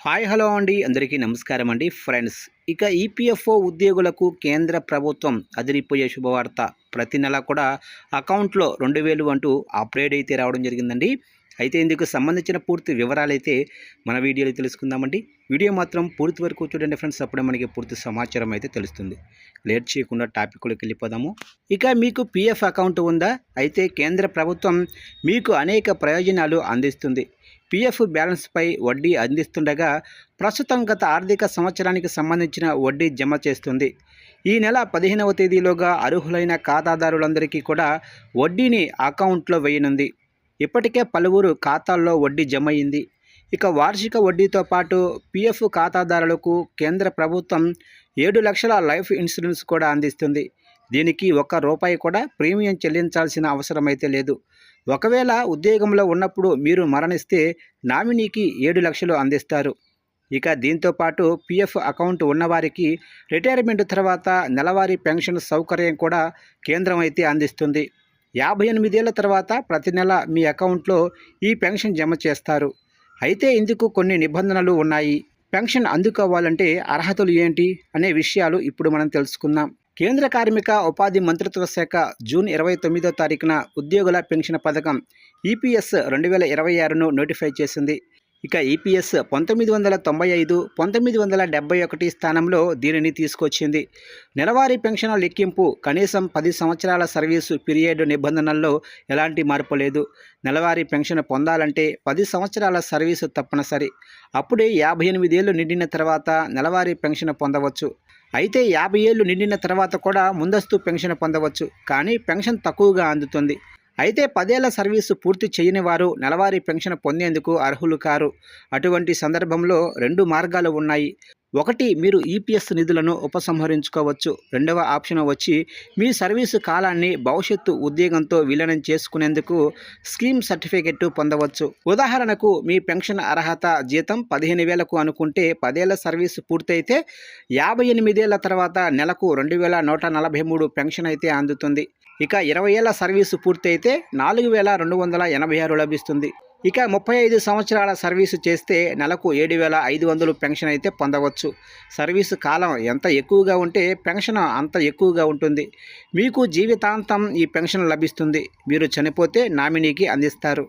Hi hello అండి, అందరికీ నమస్కారం అండి ఫ్రెండ్స్. ఇక ఈపీఎఫ్ఓ ఉద్యోగులకు కేంద్ర ప్రభుత్వం అదిరిపోయే శుభవార్త. ప్రతి నెల కూడా అకౌంట్లో 2000 అంటూ అప్డేట్ అయితే రావడం జరిగిందండి. అయితే ఇందుకు సంబంధించిన పూర్తి వివరాలైతే మన వీడియోలో తెలుసుకుందామండి. వీడియో మాత్రం పూర్తి వరకు చూడండి ఫ్రెండ్స్, అప్పుడే మనకి పూర్తి సమాచారం అయితే తెలుస్తుంది. లేట్ చేయకుండా టాపిక్లోకి వెళ్ళిపోదాము. ఇక మీకు పీఎఫ్ అకౌంట్ ఉందా? అయితే కేంద్ర ప్రభుత్వం మీకు అనేక ప్రయోజనాలు అందిస్తుంది. పీఎఫ్ బ్యాలెన్స్పై వడ్డీ అందిస్తుండగా ప్రస్తుతం గత ఆర్థిక సంవత్సరానికి సంబంధించిన వడ్డీ జమ చేస్తుంది. ఈ నెల 15వ తేదీలోగా అర్హులైన ఖాతాదారులందరికీ కూడా వడ్డీని అకౌంట్లో వేయనుంది. ఇప్పటికే పలువురు ఖాతాల్లో వడ్డీ జమ అయింది. ఇక వార్షిక వడ్డీతో పాటు పీఎఫ్ ఖాతాదారులకు కేంద్ర ప్రభుత్వం 7 లక్షల లైఫ్ ఇన్సూరెన్స్ కూడా అందిస్తుంది. దీనికి ₹1 కూడా ప్రీమియం చెల్లించాల్సిన అవసరం అయితే లేదు. ఒకవేళ ఉద్యోగంలో ఉన్నప్పుడు మీరు మరణిస్తే నామినీకి 7 లక్షలు అందిస్తారు. ఇక దీంతో పాటు పీఎఫ్ అకౌంట్ ఉన్నవారికి రిటైర్మెంట్ తర్వాత నెలవారీ పెన్షన్ సౌకర్యం కూడా కేంద్రం అయితే అందిస్తుంది. 58 ఏళ్ల తర్వాత ప్రతి నెల మీ అకౌంట్లో ఈ పెన్షన్ జమ చేస్తారు. అయితే ఇందుకు కొన్ని నిబంధనలు ఉన్నాయి. పెన్షన్ అందుకోవాలంటే అర్హతలు ఏంటి అనే విషయాలు ఇప్పుడు మనం తెలుసుకుందాం. కేంద్ర కార్మిక ఉపాధి మంత్రిత్వ శాఖ జూన్ 29వ తారీఖున ఉద్యోగుల పెన్షన్ పథకం ఈపీఎస్ 2026ను నోటిఫై చేసింది. ఇక ఈపీఎస్ 1995, 1971 స్థానంలో దీనిని తీసుకొచ్చింది. నెలవారీ పెన్షన్ లెక్కింపు కనీసం 10 సంవత్సరాల సర్వీసు పీరియడ్ నిబంధనల్లో ఎలాంటి మార్పు లేదు. నెలవారీ పెన్షన్ పొందాలంటే 10 సంవత్సరాల సర్వీసు తప్పనిసరి. అప్పుడే 58 ఏళ్ళు నిండిన తర్వాత నెలవారీ పెన్షన్ పొందవచ్చు. అయితే 50 ఏళ్ళు నిండిన తర్వాత కూడా ముందస్తు పెన్షన్ పొందవచ్చు, కానీ పెన్షన్ తక్కువగా అందుతుంది. అయితే 10 ఏళ్ల సర్వీసు పూర్తి చేయని వారు నెలవారీ పెన్షన్ పొందేందుకు అర్హులు కారు. అటువంటి సందర్భంలో 2 మార్గాలు ఉన్నాయి. ఒకటి, మీరు ఈపీఎస్ నిధులను ఉపసంహరించుకోవచ్చు. రెండవ ఆప్షన్ వచ్చి మీ సర్వీసు కాలాన్ని భవిష్యత్తు ఉద్యోగంతో విలీనం చేసుకునేందుకు స్కీమ్ సర్టిఫికెట్ పొందవచ్చు. ఉదాహరణకు మీ పెన్షన్ అర్హత జీతం 15,000కు అనుకుంటే 10 ఏళ్ల సర్వీసు పూర్తయితే 58 ఏళ్ల తర్వాత నెలకు 2,143 పెన్షన్ అయితే అందుతుంది. ఇక 20 ఏళ్ల సర్వీసు పూర్తి అయితే 4,286 లభిస్తుంది. ఇక 35 సంవత్సరాల సర్వీసు చేస్తే నెలకు 7,500 పెన్షన్ అయితే పొందవచ్చు. సర్వీసు కాలం ఎంత ఎక్కువగా ఉంటే పెన్షన్ అంత ఎక్కువగా ఉంటుంది. మీకు జీవితాంతం ఈ పెన్షన్ లభిస్తుంది. మీరు చనిపోతే నామినీకి అందిస్తారు.